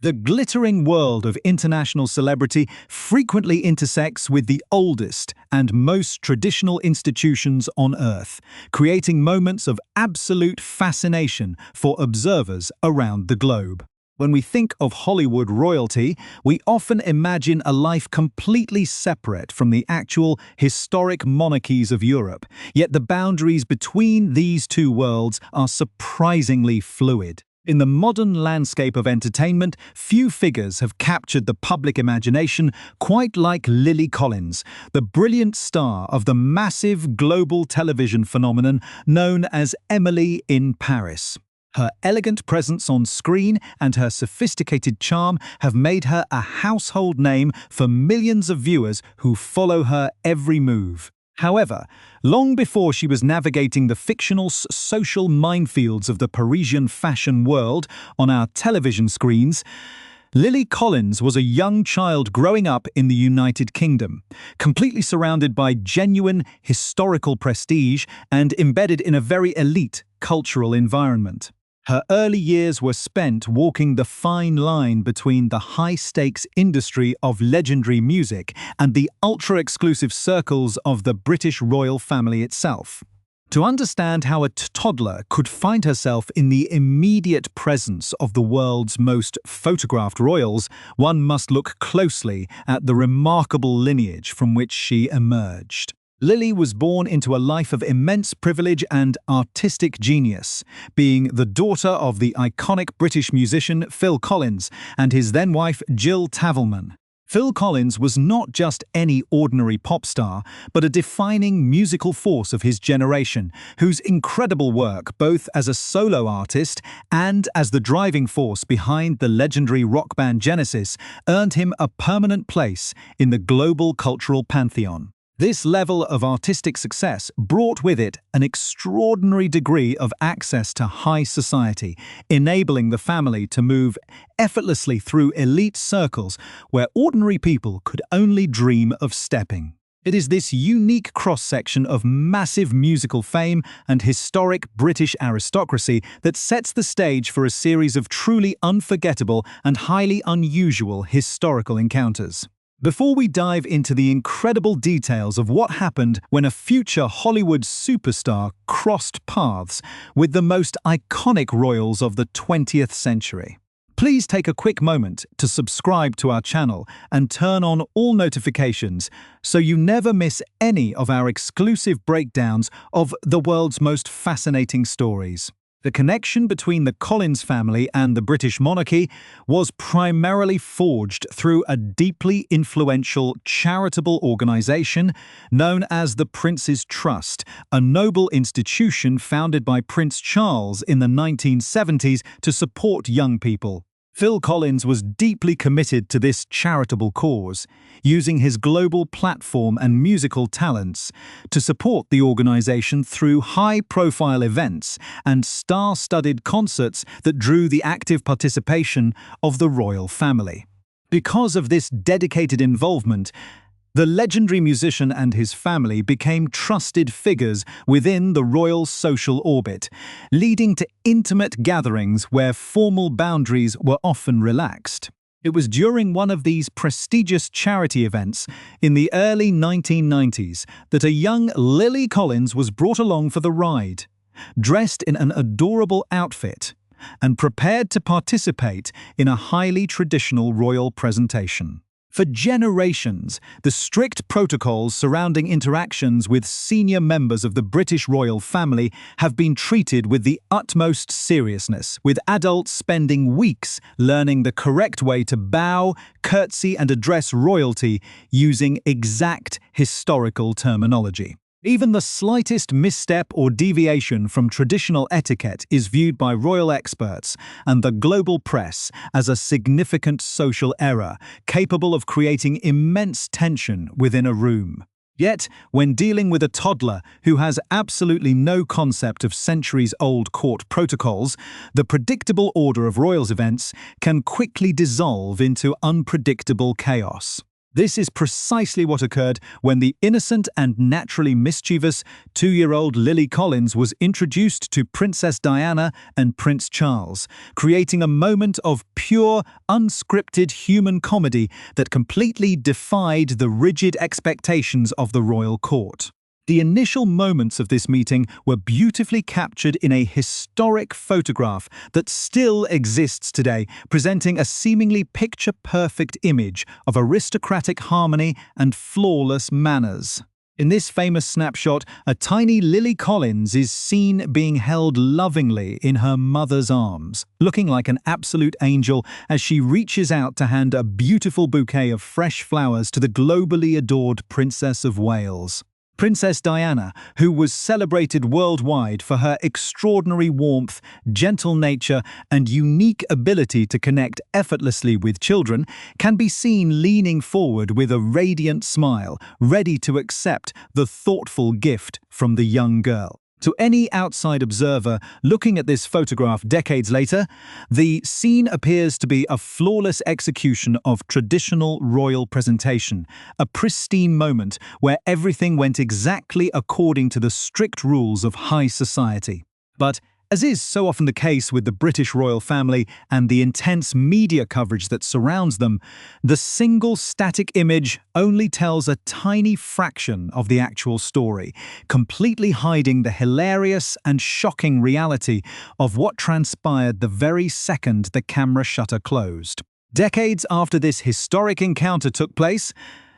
The glittering world of international celebrity frequently intersects with the oldest and most traditional institutions on Earth, creating moments of absolute fascination for observers around the globe. When we think of Hollywood royalty, we often imagine a life completely separate from the actual historic monarchies of Europe, yet the boundaries between these two worlds are surprisingly fluid. In the modern landscape of entertainment, few figures have captured the public imagination quite like Lily Collins, the brilliant star of the massive global television phenomenon known as Emily in Paris. Her elegant presence on screen and her sophisticated charm have made her a household name for millions of viewers who follow her every move. However, long before she was navigating the fictional social minefields of the Parisian fashion world on our television screens, Lily Collins was a young child growing up in the United Kingdom, completely surrounded by genuine historical prestige and embedded in a very elite cultural environment. Her early years were spent walking the fine line between the high-stakes industry of legendary music and the ultra-exclusive circles of the British royal family itself. To understand how a toddler could find herself in the immediate presence of the world's most photographed royals, one must look closely at the remarkable lineage from which she emerged. Lily was born into a life of immense privilege and artistic genius, being the daughter of the iconic British musician Phil Collins and his then-wife Jill Tavelman. Phil Collins was not just any ordinary pop star, but a defining musical force of his generation, whose incredible work, both as a solo artist and as the driving force behind the legendary rock band Genesis, earned him a permanent place in the global cultural pantheon. This level of artistic success brought with it an extraordinary degree of access to high society, enabling the family to move effortlessly through elite circles where ordinary people could only dream of stepping. It is this unique cross-section of massive musical fame and historic British aristocracy that sets the stage for a series of truly unforgettable and highly unusual historical encounters. Before we dive into the incredible details of what happened when a future Hollywood superstar crossed paths with the most iconic royals of the 20th century, please take a quick moment to subscribe to our channel and turn on all notifications so you never miss any of our exclusive breakdowns of the world's most fascinating stories. The connection between the Collins family and the British monarchy was primarily forged through a deeply influential charitable organisation known as the Prince's Trust, a noble institution founded by Prince Charles in the 1970s to support young people. Phil Collins was deeply committed to this charitable cause, using his global platform and musical talents to support the organization through high-profile events and star-studded concerts that drew the active participation of the royal family. Because of this dedicated involvement, the legendary musician and his family became trusted figures within the royal social orbit, leading to intimate gatherings where formal boundaries were often relaxed. It was during one of these prestigious charity events in the early 1990s that a young Lily Collins was brought along for the ride, dressed in an adorable outfit and prepared to participate in a highly traditional royal presentation. For generations, the strict protocols surrounding interactions with senior members of the British royal family have been treated with the utmost seriousness, with adults spending weeks learning the correct way to bow, curtsy, and address royalty using exact historical terminology. Even the slightest misstep or deviation from traditional etiquette is viewed by royal experts and the global press as a significant social error, capable of creating immense tension within a room. Yet, when dealing with a toddler who has absolutely no concept of centuries-old court protocols, the predictable order of royals events can quickly dissolve into unpredictable chaos. This is precisely what occurred when the innocent and naturally mischievous 2-year-old Lily Collins was introduced to Princess Diana and Prince Charles, creating a moment of pure, unscripted human comedy that completely defied the rigid expectations of the royal court. The initial moments of this meeting were beautifully captured in a historic photograph that still exists today, presenting a seemingly picture-perfect image of aristocratic harmony and flawless manners. In this famous snapshot, a tiny Lily Collins is seen being held lovingly in her mother's arms, looking like an absolute angel as she reaches out to hand a beautiful bouquet of fresh flowers to the globally adored Princess of Wales. Princess Diana, who was celebrated worldwide for her extraordinary warmth, gentle nature, and unique ability to connect effortlessly with children, can be seen leaning forward with a radiant smile, ready to accept the thoughtful gift from the young girl. To any outside observer looking at this photograph decades later, the scene appears to be a flawless execution of traditional royal presentation, a pristine moment where everything went exactly according to the strict rules of high society. But as is so often the case with the British royal family and the intense media coverage that surrounds them, the single static image only tells a tiny fraction of the actual story, completely hiding the hilarious and shocking reality of what transpired the very second the camera shutter closed. Decades after this historic encounter took place,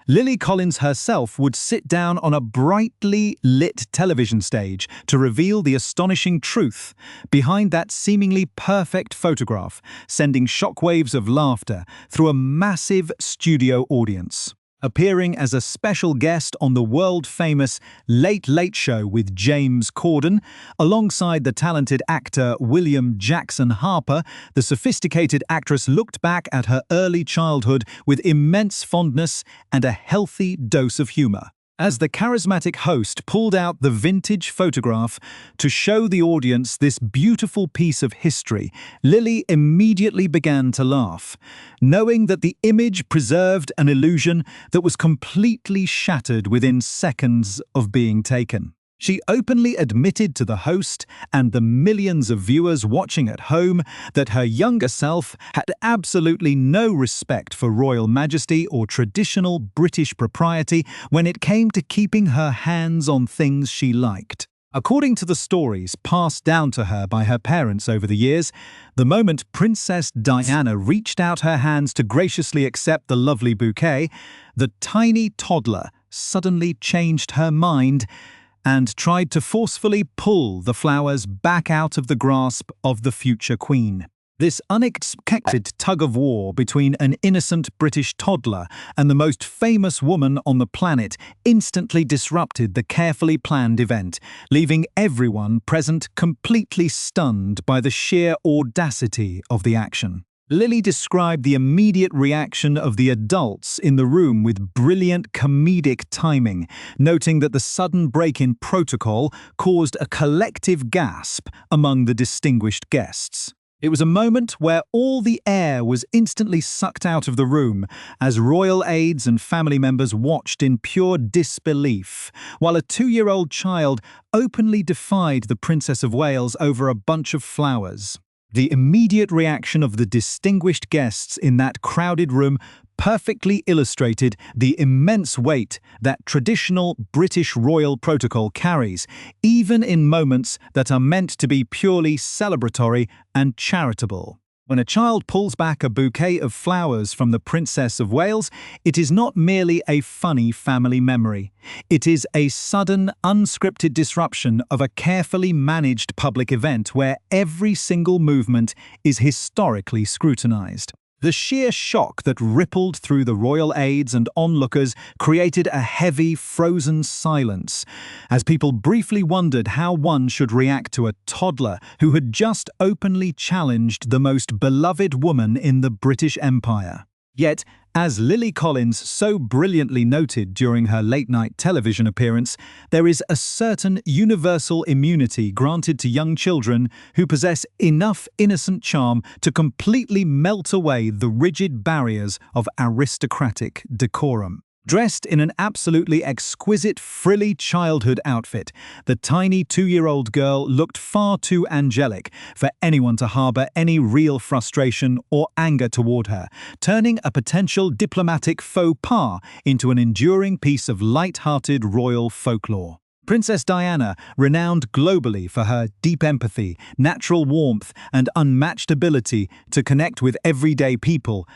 Lily Collins herself would sit down on a brightly lit television stage to reveal the astonishing truth behind that seemingly perfect photograph, sending shockwaves of laughter through a massive studio audience. Appearing as a special guest on the world-famous Late Late Show with James Corden, alongside the talented actor William Jackson Harper, the sophisticated actress looked back at her early childhood with immense fondness and a healthy dose of humor. As the charismatic host pulled out the vintage photograph to show the audience this beautiful piece of history, Lily immediately began to laugh, knowing that the image preserved an illusion that was completely shattered within seconds of being taken. She openly admitted to the host and the millions of viewers watching at home that her younger self had absolutely no respect for royal majesty or traditional British propriety when it came to keeping her hands on things she liked. According to the stories passed down to her by her parents over the years, the moment Princess Diana reached out her hands to graciously accept the lovely bouquet, the tiny toddler suddenly changed her mind and tried to forcefully pull the flowers back out of the grasp of the future queen. This unexpected tug-of-war between an innocent British toddler and the most famous woman on the planet instantly disrupted the carefully planned event, leaving everyone present completely stunned by the sheer audacity of the action. Lily described the immediate reaction of the adults in the room with brilliant comedic timing, noting that the sudden break in protocol caused a collective gasp among the distinguished guests. It was a moment where all the air was instantly sucked out of the room as royal aides and family members watched in pure disbelief, while a 2-year-old child openly defied the Princess of Wales over a bunch of flowers. The immediate reaction of the distinguished guests in that crowded room perfectly illustrated the immense weight that traditional British royal protocol carries, even in moments that are meant to be purely celebratory and charitable. When a child pulls back a bouquet of flowers from the Princess of Wales, it is not merely a funny family memory. It is a sudden, unscripted disruption of a carefully managed public event where every single movement is historically scrutinized. The sheer shock that rippled through the royal aides and onlookers created a heavy, frozen silence, as people briefly wondered how one should react to a toddler who had just openly challenged the most beloved woman in the British Empire. Yet, as Lily Collins so brilliantly noted during her late-night television appearance, there is a certain universal immunity granted to young children who possess enough innocent charm to completely melt away the rigid barriers of aristocratic decorum. Dressed in an absolutely exquisite frilly childhood outfit, the tiny 2-year-old girl looked far too angelic for anyone to harbor any real frustration or anger toward her, turning a potential diplomatic faux pas into an enduring piece of light-hearted royal folklore. Princess Diana, renowned globally for her deep empathy, natural warmth, and unmatched ability to connect with everyday people,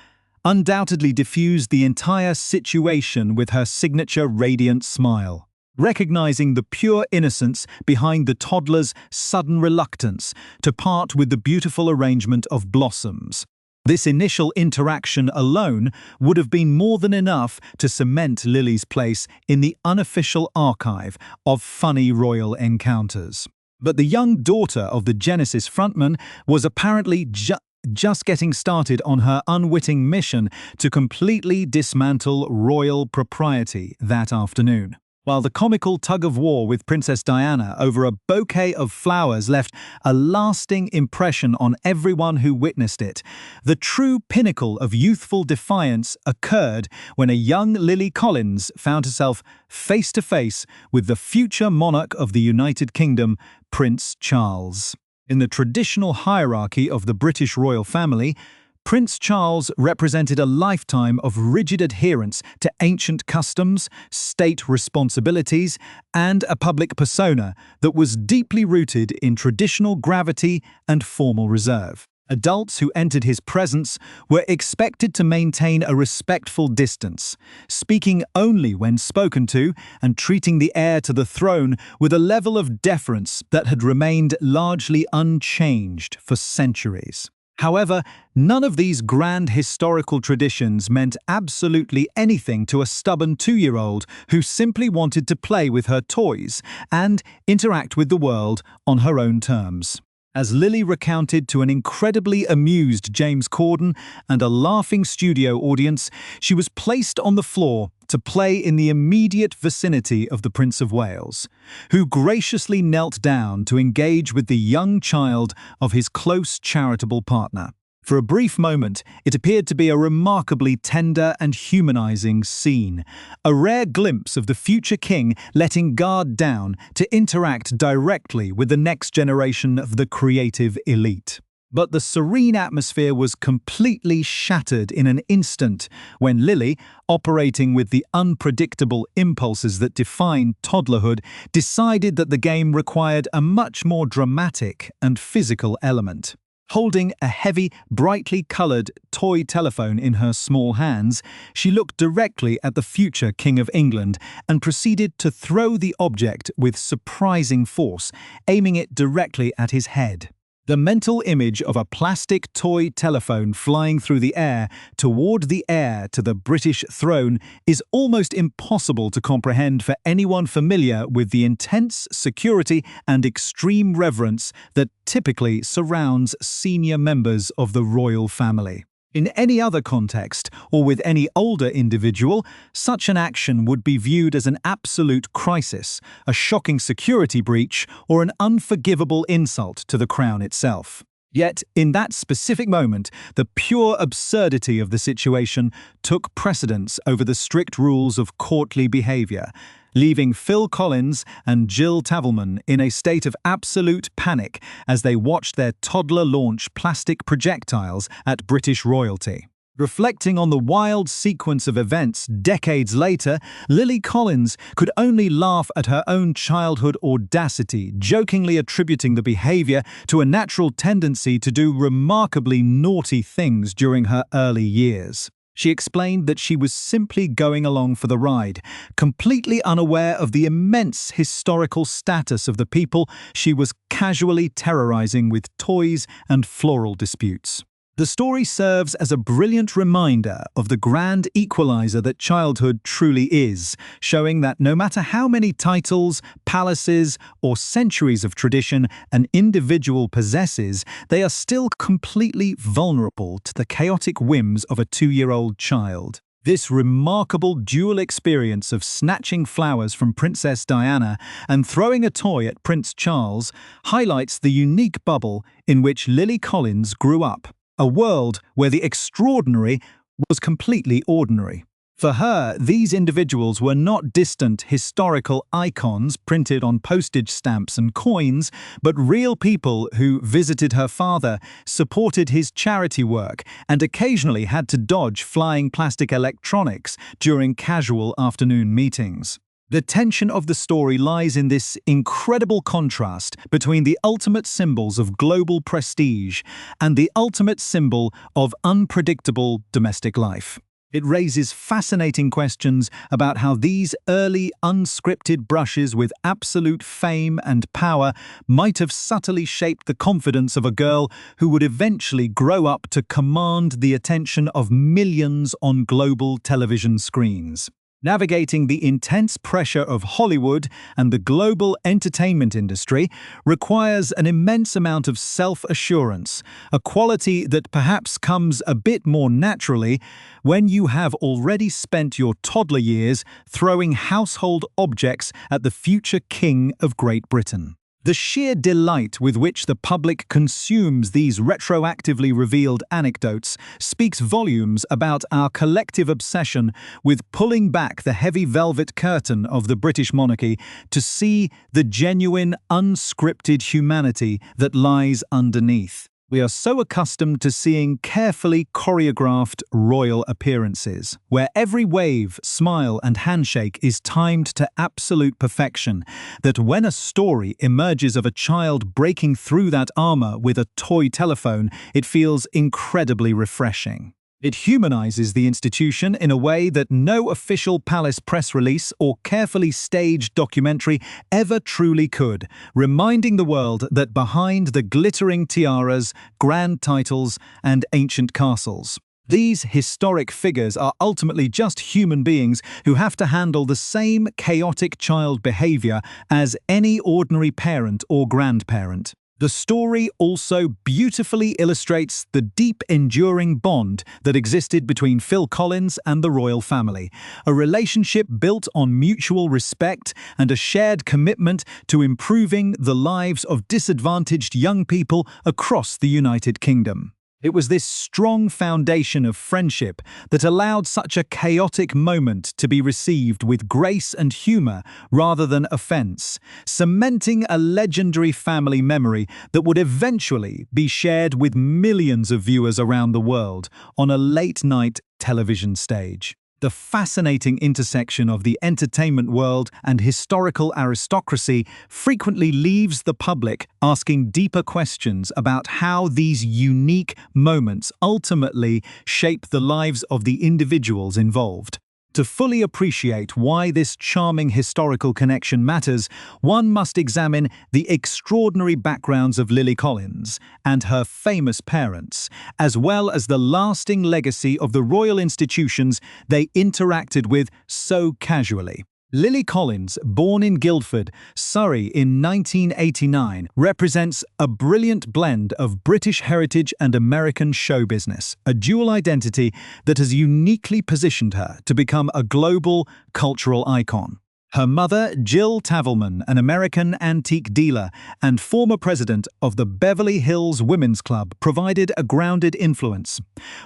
undoubtedly diffused the entire situation with her signature radiant smile. Recognizing the pure innocence behind the toddler's sudden reluctance to part with the beautiful arrangement of blossoms. This initial interaction alone would have been more than enough to cement Lily's place in the unofficial archive of funny royal encounters. But the young daughter of the Genesis frontman was apparently just getting started on her unwitting mission to completely dismantle royal propriety that afternoon. While the comical tug-of-war with Princess Diana over a bouquet of flowers left a lasting impression on everyone who witnessed it, the true pinnacle of youthful defiance occurred when a young Lily Collins found herself face-to-face with the future monarch of the United Kingdom, Prince Charles. In the traditional hierarchy of the British royal family, Prince Charles represented a lifetime of rigid adherence to ancient customs, state responsibilities, and a public persona that was deeply rooted in traditional gravity and formal reserve. Adults who entered his presence were expected to maintain a respectful distance, speaking only when spoken to and treating the heir to the throne with a level of deference that had remained largely unchanged for centuries. However, none of these grand historical traditions meant absolutely anything to a stubborn 2-year-old who simply wanted to play with her toys and interact with the world on her own terms. As Lily recounted to an incredibly amused James Corden and a laughing studio audience, she was placed on the floor to play in the immediate vicinity of the Prince of Wales, who graciously knelt down to engage with the young child of his close charitable partner. For a brief moment, it appeared to be a remarkably tender and humanizing scene, a rare glimpse of the future king letting guard down to interact directly with the next generation of the creative elite. But the serene atmosphere was completely shattered in an instant when Lily, operating with the unpredictable impulses that define toddlerhood, decided that the game required a much more dramatic and physical element. Holding a heavy, brightly colored toy telephone in her small hands, she looked directly at the future King of England and proceeded to throw the object with surprising force, aiming it directly at his head. The mental image of a plastic toy telephone flying through the air toward the heir to the British throne is almost impossible to comprehend for anyone familiar with the intense security and extreme reverence that typically surrounds senior members of the royal family. In any other context, or with any older individual, such an action would be viewed as an absolute crisis, a shocking security breach, or an unforgivable insult to the crown itself. Yet, in that specific moment, the pure absurdity of the situation took precedence over the strict rules of courtly behavior, leaving Phil Collins and Jill Tavelman in a state of absolute panic as they watched their toddler launch plastic projectiles at British royalty. Reflecting on the wild sequence of events decades later, Lily Collins could only laugh at her own childhood audacity, jokingly attributing the behavior to a natural tendency to do remarkably naughty things during her early years. She explained that she was simply going along for the ride, completely unaware of the immense historical status of the people she was casually terrorizing with toys and floral disputes. The story serves as a brilliant reminder of the grand equalizer that childhood truly is, showing that no matter how many titles, palaces, or centuries of tradition an individual possesses, they are still completely vulnerable to the chaotic whims of a 2-year-old child. This remarkable dual experience of snatching flowers from Princess Diana and throwing a toy at Prince Charles highlights the unique bubble in which Lily Collins grew up. A world where the extraordinary was completely ordinary. For her, these individuals were not distant historical icons printed on postage stamps and coins, but real people who visited her father, supported his charity work, and occasionally had to dodge flying plastic electronics during casual afternoon meetings. The tension of the story lies in this incredible contrast between the ultimate symbols of global prestige and the ultimate symbol of unpredictable domestic life. It raises fascinating questions about how these early unscripted brushes with absolute fame and power might have subtly shaped the confidence of a girl who would eventually grow up to command the attention of millions on global television screens. Navigating the intense pressure of Hollywood and the global entertainment industry requires an immense amount of self-assurance, a quality that perhaps comes a bit more naturally when you have already spent your toddler years throwing household objects at the future King of Great Britain. The sheer delight with which the public consumes these retroactively revealed anecdotes speaks volumes about our collective obsession with pulling back the heavy velvet curtain of the British monarchy to see the genuine, unscripted humanity that lies underneath. We are so accustomed to seeing carefully choreographed royal appearances, where every wave, smile, and handshake is timed to absolute perfection, that when a story emerges of a child breaking through that armor with a toy telephone, it feels incredibly refreshing. It humanizes the institution in a way that no official palace press release or carefully staged documentary ever truly could, reminding the world that behind the glittering tiaras, grand titles, and ancient castles, these historic figures are ultimately just human beings who have to handle the same chaotic child behavior as any ordinary parent or grandparent. The story also beautifully illustrates the deep, enduring bond that existed between Phil Collins and the royal family, a relationship built on mutual respect and a shared commitment to improving the lives of disadvantaged young people across the United Kingdom. It was this strong foundation of friendship that allowed such a chaotic moment to be received with grace and humor rather than offense, cementing a legendary family memory that would eventually be shared with millions of viewers around the world on a late-night television stage. The fascinating intersection of the entertainment world and historical aristocracy frequently leaves the public asking deeper questions about how these unique moments ultimately shape the lives of the individuals involved. To fully appreciate why this charming historical connection matters, one must examine the extraordinary backgrounds of Lily Collins and her famous parents, as well as the lasting legacy of the royal institutions they interacted with so casually. Lily Collins, born in Guildford, Surrey in 1989, represents a brilliant blend of British heritage and American show business, a dual identity that has uniquely positioned her to become a global cultural icon. Her mother, Jill Tavelman, an American antique dealer and former president of the Beverly Hills Women's Club, provided a grounded influence,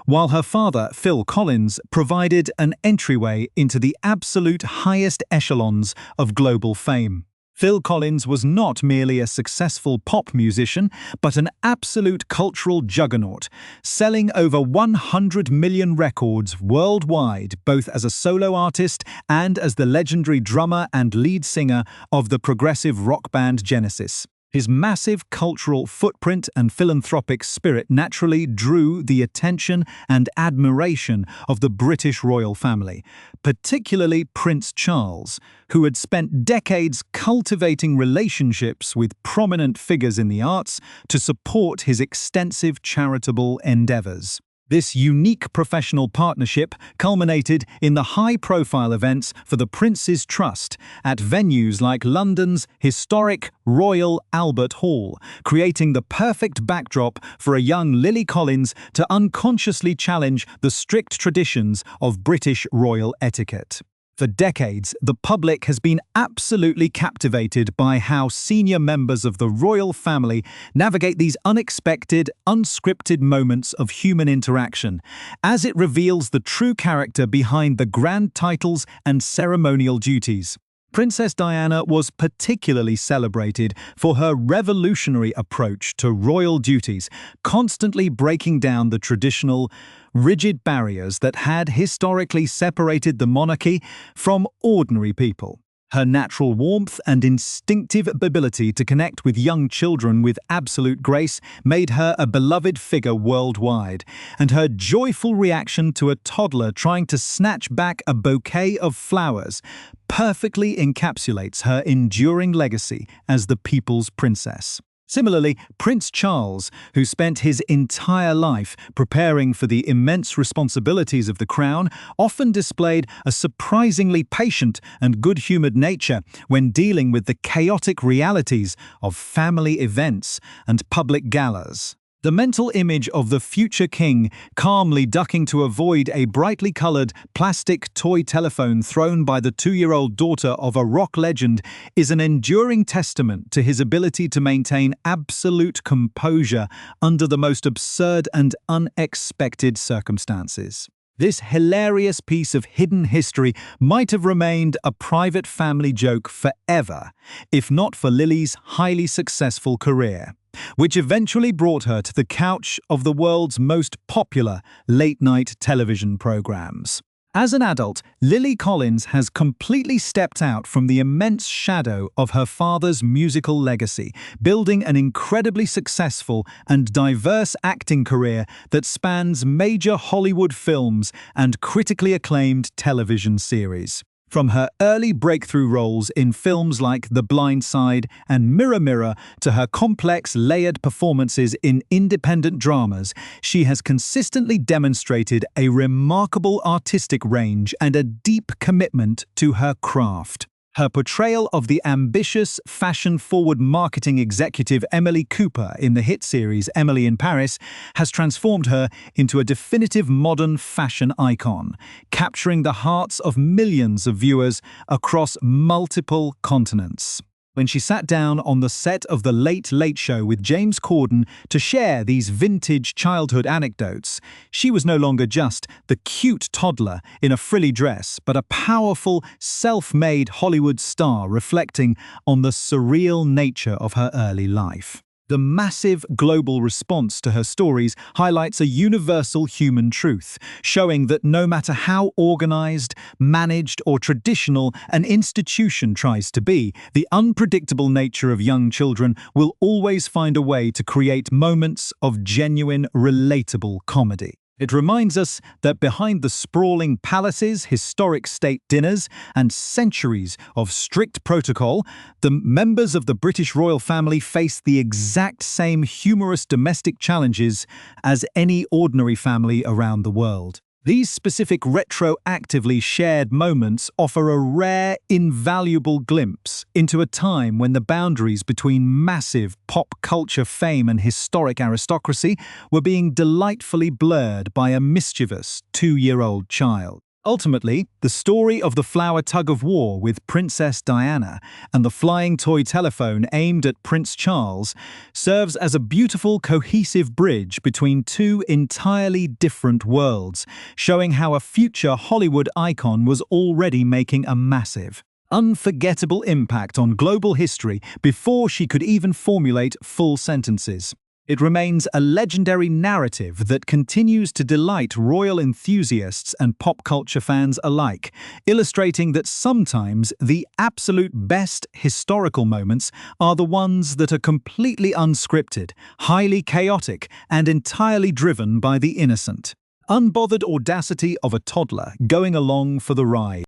while her father, Phil Collins, provided an entryway into the absolute highest echelons of global fame. Phil Collins was not merely a successful pop musician, but an absolute cultural juggernaut, selling over 100 million records worldwide, both as a solo artist and as the legendary drummer and lead singer of the progressive rock band Genesis. His massive cultural footprint and philanthropic spirit naturally drew the attention and admiration of the British royal family, particularly Prince Charles, who had spent decades cultivating relationships with prominent figures in the arts to support his extensive charitable endeavours. This unique professional partnership culminated in the high-profile events for the Prince's Trust at venues like London's historic Royal Albert Hall, creating the perfect backdrop for a young Lily Collins to unconsciously challenge the strict traditions of British royal etiquette. For decades, the public has been absolutely captivated by how senior members of the royal family navigate these unexpected, unscripted moments of human interaction, as it reveals the true character behind the grand titles and ceremonial duties. Princess Diana was particularly celebrated for her revolutionary approach to royal duties, constantly breaking down the traditional, rigid barriers that had historically separated the monarchy from ordinary people. Her natural warmth and instinctive ability to connect with young children with absolute grace made her a beloved figure worldwide, and her joyful reaction to a toddler trying to snatch back a bouquet of flowers perfectly encapsulates her enduring legacy as the people's princess. Similarly, Prince Charles, who spent his entire life preparing for the immense responsibilities of the crown, often displayed a surprisingly patient and good-humored nature when dealing with the chaotic realities of family events and public galas. The mental image of the future king calmly ducking to avoid a brightly colored plastic toy telephone thrown by the 2-year-old daughter of a rock legend is an enduring testament to his ability to maintain absolute composure under the most absurd and unexpected circumstances. This hilarious piece of hidden history might have remained a private family joke forever, if not for Lily's highly successful career, which eventually brought her to the couch of the world's most popular late-night television programs. As an adult, Lily Collins has completely stepped out from the immense shadow of her father's musical legacy, building an incredibly successful and diverse acting career that spans major Hollywood films and critically acclaimed television series. From her early breakthrough roles in films like The Blind Side and Mirror Mirror to her complex, layered performances in independent dramas, she has consistently demonstrated a remarkable artistic range and a deep commitment to her craft. Her portrayal of the ambitious, fashion-forward marketing executive Emily Cooper in the hit series Emily in Paris has transformed her into a definitive modern fashion icon, capturing the hearts of millions of viewers across multiple continents. When she sat down on the set of The Late Late Show with James Corden to share these vintage childhood anecdotes, she was no longer just the cute toddler in a frilly dress, but a powerful, self-made Hollywood star reflecting on the surreal nature of her early life. The massive global response to her stories highlights a universal human truth, showing that no matter how organized, managed, or traditional an institution tries to be, the unpredictable nature of young children will always find a way to create moments of genuine, relatable comedy. It reminds us that behind the sprawling palaces, historic state dinners, and centuries of strict protocol, the members of the British royal family face the exact same humorous domestic challenges as any ordinary family around the world. These specific retroactively shared moments offer a rare, invaluable glimpse into a time when the boundaries between massive pop culture fame and historic aristocracy were being delightfully blurred by a mischievous 2-year-old child. Ultimately, the story of the flower tug-of-war with Princess Diana and the flying toy telephone aimed at Prince Charles serves as a beautiful, cohesive bridge between two entirely different worlds, showing how a future Hollywood icon was already making a massive, unforgettable impact on global history before she could even formulate full sentences. It remains a legendary narrative that continues to delight royal enthusiasts and pop culture fans alike, illustrating that sometimes the absolute best historical moments are the ones that are completely unscripted, highly chaotic, and entirely driven by the innocent, unbothered audacity of a toddler going along for the ride.